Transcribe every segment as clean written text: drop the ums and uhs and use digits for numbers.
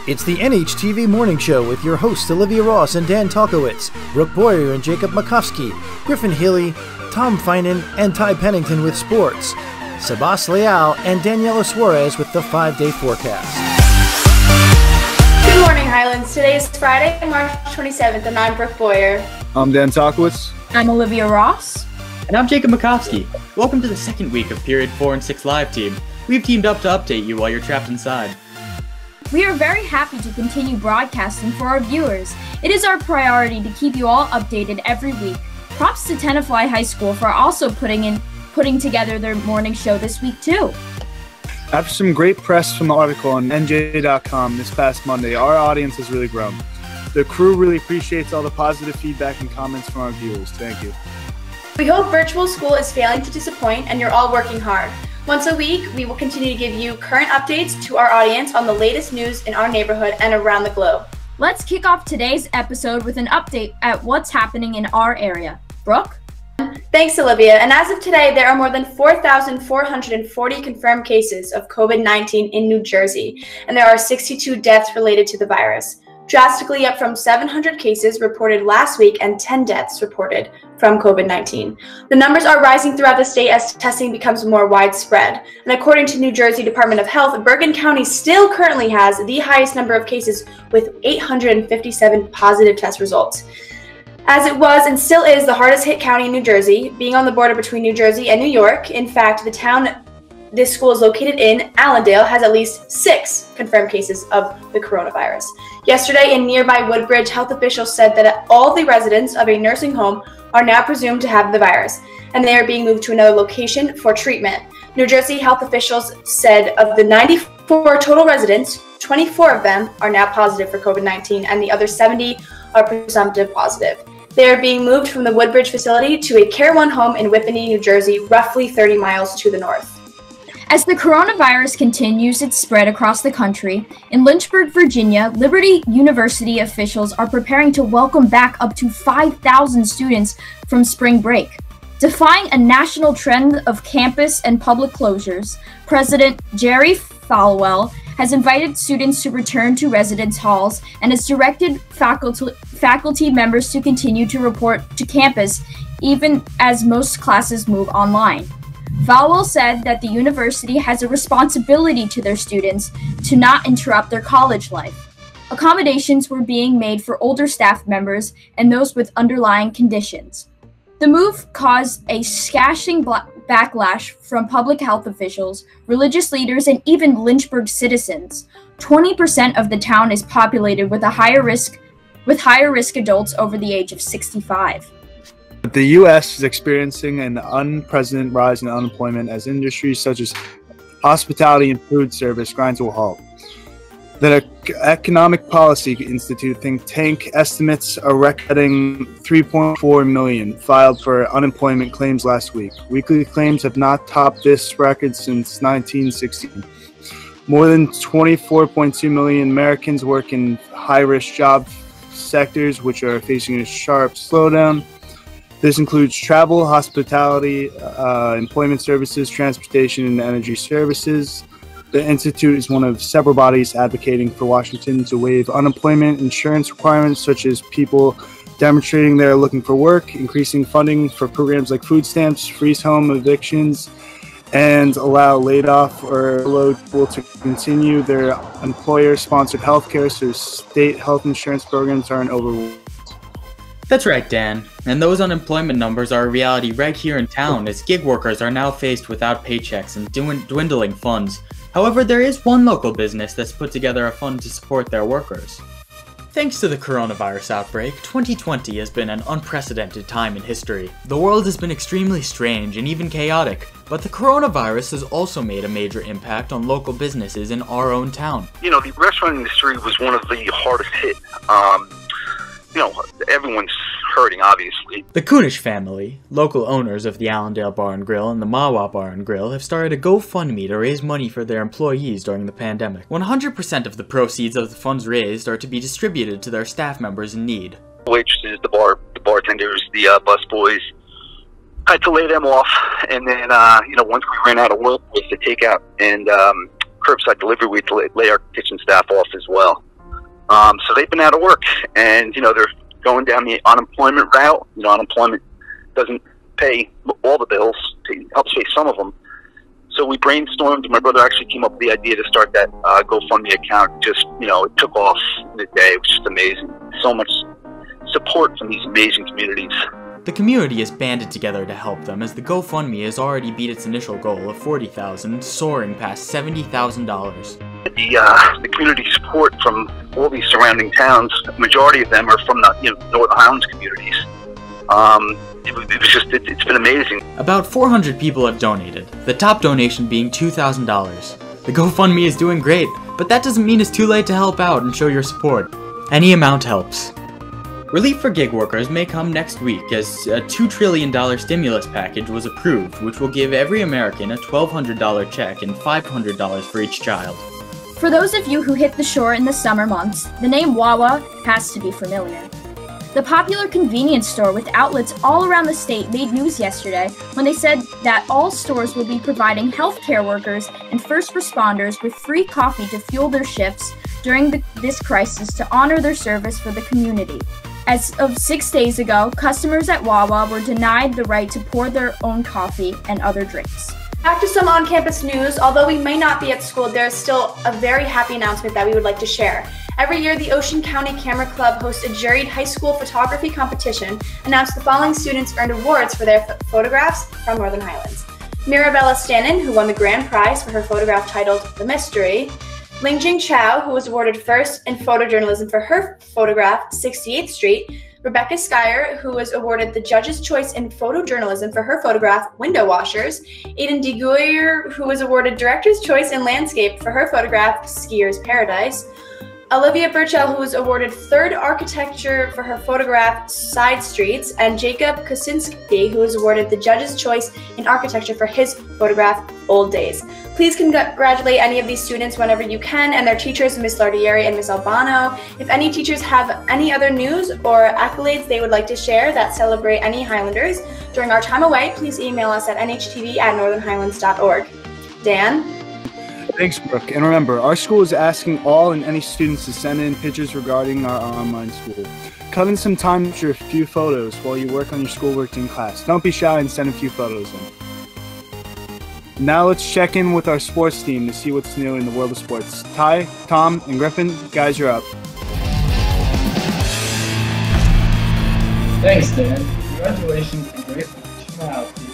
It's the NHTV Morning Show with your hosts Olivia Ross and Dan Tolkowitz, Brooke Boyer and Jacob Makovsky, Griffin Healy, Tom Finan, and Ty Pennington with sports, Sabas Leal and Daniela Suarez with the 5-day forecast. Good morning, Highlands. Today is Friday, March 27th, and I'm Brooke Boyer. I'm Dan Tolkowitz. I'm Olivia Ross. And I'm Jacob Makovsky. Welcome to the second week of Period 4 and 6 Live Team. We've teamed up to update you while you're trapped inside. We are very happy to continue broadcasting for our viewers. It is our priority to keep you all updated every week. Props to Tenafly High School for also putting together their morning show this week too. After some great press from the article on NJ.com this past Monday, our audience has really grown. The crew really appreciates all the positive feedback and comments from our viewers. Thank you. We hope virtual school is failing to disappoint and you're all working hard. Once a week, we will continue to give you current updates to our audience on the latest news in our neighborhood and around the globe. Let's kick off today's episode with an update at what's happening in our area. Brooke? Thanks, Olivia. And as of today, there are more than 4,440 confirmed cases of COVID-19 in New Jersey, and there are 62 deaths related to the virus, drastically up from 700 cases reported last week and 10 deaths reported from COVID-19. The numbers are rising throughout the state as testing becomes more widespread. And according to New Jersey Department of Health, Bergen County still currently has the highest number of cases with 857 positive test results. As it was and still is the hardest hit county in New Jersey, being on the border between New Jersey and New York. In fact, the town this school is located in, Allendale, has at least 6 confirmed cases of the coronavirus. Yesterday in nearby Woodbridge, health officials said that all the residents of a nursing home are now presumed to have the virus, and they are being moved to another location for treatment. New Jersey health officials said of the 94 total residents, 24 of them are now positive for COVID-19, and the other 70 are presumptive positive. They are being moved from the Woodbridge facility to a Care One home in Whippany, New Jersey, roughly 30 miles to the north. As the coronavirus continues its spread across the country, in Lynchburg, Virginia, Liberty University officials are preparing to welcome back up to 5,000 students from spring break. Defying a national trend of campus and public closures, President Jerry Falwell has invited students to return to residence halls and has directed faculty members to continue to report to campus even as most classes move online. Falwell said that the university has a responsibility to their students to not interrupt their college life. Accommodations were being made for older staff members and those with underlying conditions. The move caused a scathing backlash from public health officials, religious leaders, and even Lynchburg citizens. 20% of the town is populated with higher risk adults over the age of 65. The U.S. is experiencing an unprecedented rise in unemployment as industries such as hospitality and food service grind to a halt. The Economic Policy Institute think tank estimates are recording 3.4 million filed for unemployment claims last week. Weekly claims have not topped this record since 1916. More than 24.2 million Americans work in high-risk job sectors which are facing a sharp slowdown. This includes travel, hospitality, employment services, transportation, and energy services. The Institute is one of several bodies advocating for Washington to waive unemployment insurance requirements, such as people demonstrating they're looking for work, increasing funding for programs like food stamps, freeze home evictions, and allow laid-off or furloughed people to continue their employer-sponsored health care so state health insurance programs aren't overwhelmed. That's right, Dan. And those unemployment numbers are a reality right here in town, as gig workers are now faced without paychecks and dwindling funds. However, there is one local business that's put together a fund to support their workers. Thanks to the coronavirus outbreak, 2020 has been an unprecedented time in history. The world has been extremely strange and even chaotic, but the coronavirus has also made a major impact on local businesses in our own town. You know, the restaurant industry was one of the hardest hit. Everyone's hurting, obviously. The Kunish family, local owners of the Allendale Bar and Grill and the Mawa Bar and Grill, have started a GoFundMe to raise money for their employees during the pandemic. 100% of the proceeds of the funds raised are to be distributed to their staff members in need. Waitresses, the bartenders, the busboys, had to lay them off, and then once we ran out of work with the takeout and curbside delivery, we had to lay our kitchen staff off as well. So they've been out of work, and they're going down the unemployment route. Unemployment doesn't pay all the bills; it helps pay some of them. So we brainstormed. My brother actually came up with the idea to start that GoFundMe account. Just it took off in a day. It was just amazing. So much support from these amazing communities. The community has banded together to help them, as the GoFundMe has already beat its initial goal of $40,000, soaring past $70,000. The community support from all these surrounding towns, the majority of them are from the Northern Highlands communities. It's been amazing. About 400 people have donated, the top donation being $2,000. The GoFundMe is doing great, but that doesn't mean it's too late to help out and show your support. Any amount helps. Relief for gig workers may come next week, as a $2 trillion stimulus package was approved, which will give every American a $1,200 check and $500 for each child. For those of you who hit the shore in the summer months, the name Wawa has to be familiar. The popular convenience store with outlets all around the state made news yesterday when they said that all stores will be providing healthcare workers and first responders with free coffee to fuel their shifts during this crisis to honor their service for the community. As of 6 days ago, customers at Wawa were denied the right to pour their own coffee and other drinks. Back to some on-campus news. Although we may not be at school, there is still a very happy announcement that we would like to share. Every year, the Ocean County Camera Club hosts a juried high school photography competition, announced the following students earned awards for their photographs from Northern Highlands. Mirabella Stannon, who won the grand prize for her photograph titled The Mystery. Lingjing Chow, who was awarded first in photojournalism for her photograph, 68th Street. Rebecca Skyer, who was awarded the Judge's Choice in Photojournalism for her photograph, Window Washers. Aiden DeGuyer, who was awarded Director's Choice in Landscape for her photograph, Skier's Paradise. Olivia Burchell, who was awarded third Architecture for her photograph, Side Streets. And Jacob Kosinski, who was awarded the Judge's Choice in Architecture for his photograph, Old Days. Please congratulate any of these students whenever you can, and their teachers, Ms. Lardieri and Ms. Albano. If any teachers have any other news or accolades they would like to share that celebrate any Highlanders during our time away, please email us at nhtv@northernhighlands.org. Dan? Thanks, Brooke. And remember, our school is asking all and any students to send in pictures regarding our online school. Cut in some time for a few photos while you work on your schoolwork in class. Don't be shy and send a few photos in. Now let's check in with our sports team to see what's new in the world of sports. Ty, Tom, and Griffin, guys, you're up. Thanks, Dan. Congratulations to Grace Chimowski,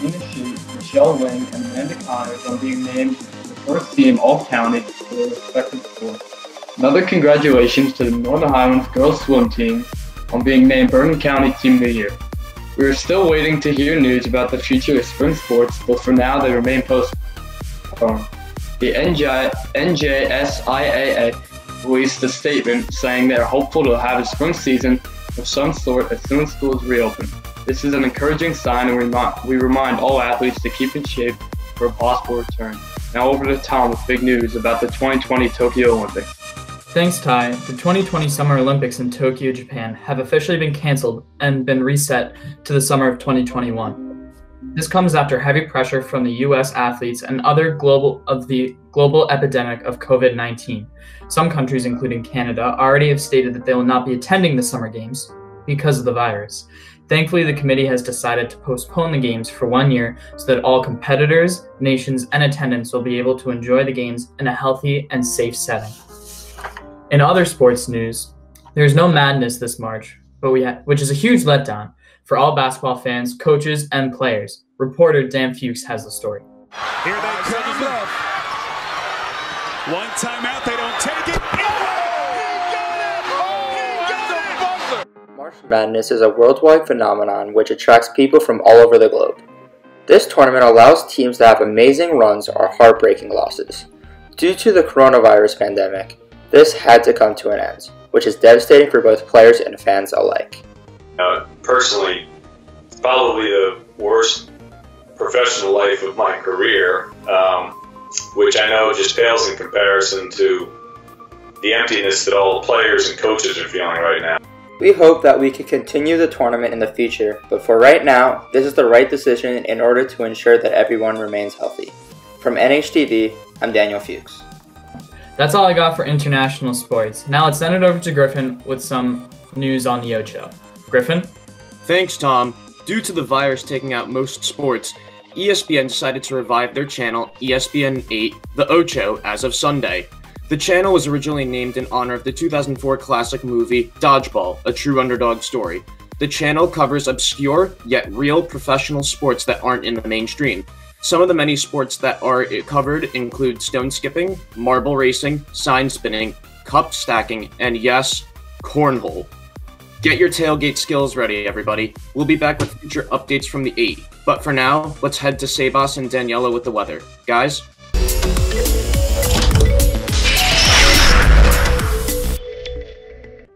Christina Shute, Michelle Wing, and Amanda Connors on being named the first team all-county for their respective sports. Another congratulations to the Northern Highlands girls swim team on being named Bergen County Team of the Year. We are still waiting to hear news about the future of spring sports, but for now they remain postponed. The NJSIAA released a statement saying they are hopeful to have a spring season of some sort as soon as schools reopen. This is an encouraging sign, and we remind all athletes to keep in shape for a possible return. Now over to Tom with big news about the 2020 Tokyo Olympics. Thanks, Ty. The 2020 Summer Olympics in Tokyo, Japan have officially been canceled and been reset to the summer of 2021. This comes after heavy pressure from the U.S. athletes and other global epidemic of COVID-19. Some countries, including Canada, already have stated that they will not be attending the Summer Games because of the virus. Thankfully, the committee has decided to postpone the Games for 1 year so that all competitors, nations, and attendants will be able to enjoy the Games in a healthy and safe setting. In other sports news, there's no madness this March, which is a huge letdown for all basketball fans, coaches, and players. Reporter Dan Fuchs has the story. Here they come. One timeout, they don't take it. March Madness is a worldwide phenomenon which attracts people from all over the globe. This tournament allows teams to have amazing runs or heartbreaking losses. Due to the coronavirus pandemic, this had to come to an end, which is devastating for both players and fans alike. Personally, it's probably the worst professional life of my career, which I know just pales in comparison to the emptiness that all the players and coaches are feeling right now. We hope that we can continue the tournament in the future, but for right now, this is the right decision in order to ensure that everyone remains healthy. From NHTV, I'm Daniel Fuchs. That's all I got for international sports. Now let's send it over to Griffin with some news on the Ocho. Griffin? Thanks, Tom. Due to the virus taking out most sports, ESPN decided to revive their channel, ESPN 8, The Ocho, as of Sunday. The channel was originally named in honor of the 2004 classic movie Dodgeball, a true underdog story. The channel covers obscure, yet real professional sports that aren't in the mainstream. Some of the many sports that are covered include stone skipping, marble racing, sign spinning, cup stacking, and yes, cornhole. Get your tailgate skills ready, everybody. We'll be back with future updates from the 8. But for now, let's head to Sebas and Daniela with the weather. Guys?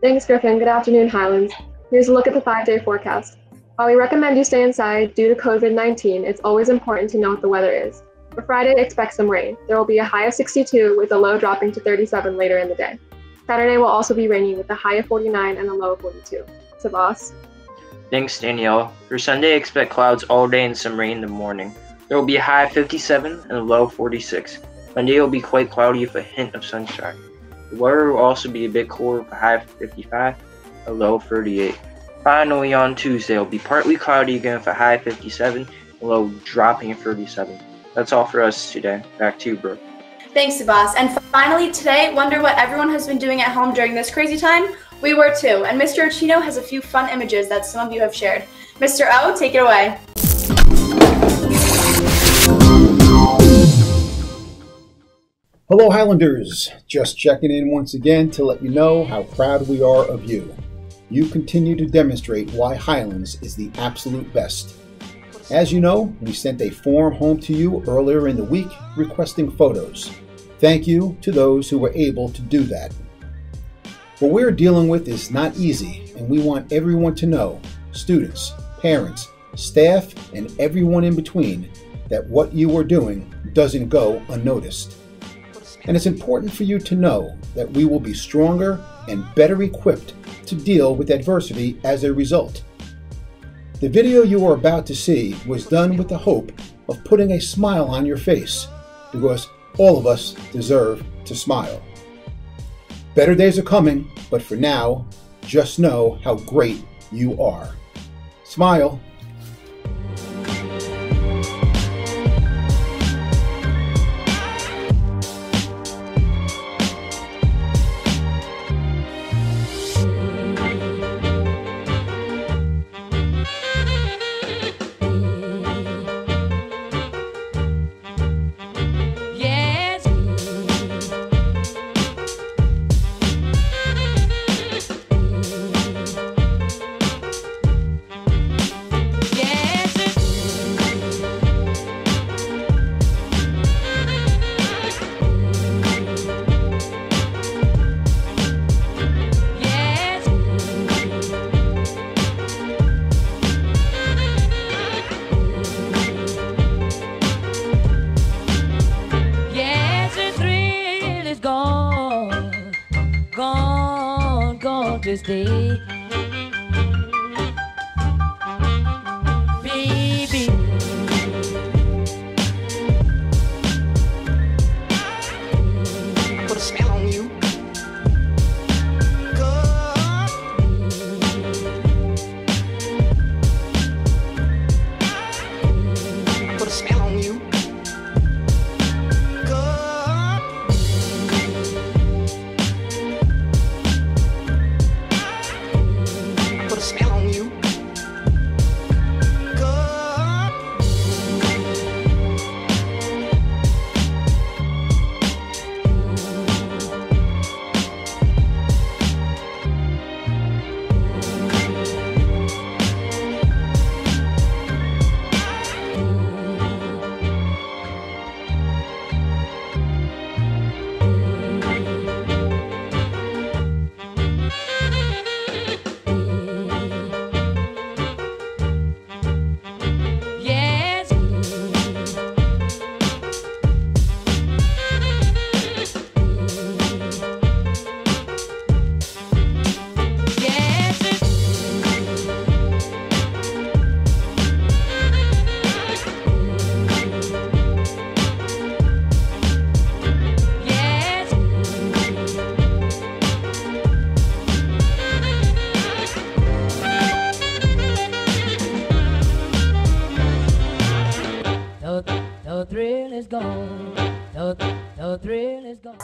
Thanks, Griffin. Good afternoon, Highlands. Here's a look at the 5-day forecast. While we recommend you stay inside due to COVID-19, it's always important to know what the weather is. For Friday, expect some rain. There will be a high of 62 with a low dropping to 37 later in the day. Saturday will also be rainy with a high of 49 and a low of 42. Sebas. Thanks, Danielle. For Sunday, expect clouds all day and some rain in the morning. There will be a high of 57 and a low of 46. Monday will be quite cloudy with a hint of sunshine. The weather will also be a bit cooler with a high of 55, a low of 38. Finally, on Tuesday, it will be partly cloudy again with a high of 57, a low dropping of 37. That's all for us today. Back to you, Brooke. Thanks, Sebas. And finally today, wonder what everyone has been doing at home during this crazy time? We were too, and Mr. Ochino has a few fun images that some of you have shared. Mr. O, take it away. Hello Highlanders, just checking in once again to let you know how proud we are of you. You continue to demonstrate why Highlands is the absolute best. As you know, we sent a form home to you earlier in the week requesting photos. Thank you to those who were able to do that. What we're dealing with is not easy, and we want everyone to know, students, parents, staff, and everyone in between, that what you are doing doesn't go unnoticed. And it's important for you to know that we will be stronger and better equipped to deal with adversity as a result. The video you are about to see was done with the hope of putting a smile on your face, because all of us deserve to smile. Better days are coming, but for now, just know how great you are. Smile. This day, baby, put a spell on you. Put a spell on you.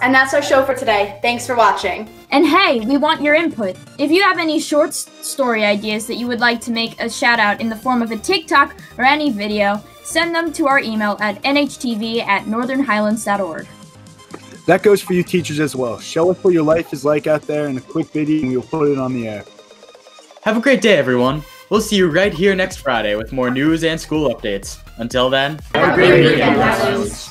And that's our show for today. Thanks for watching. And hey, we want your input. If you have any short story ideas that you would like to make a shout out in the form of a TikTok or any video, send them to our email at nhtv@northernhighlands.org. That goes for you teachers as well. Show us what your life is like out there in a quick video and we'll put it on the air. Have a great day, everyone. We'll see you right here next Friday with more news and school updates. Until then, have a great weekend, Highlands.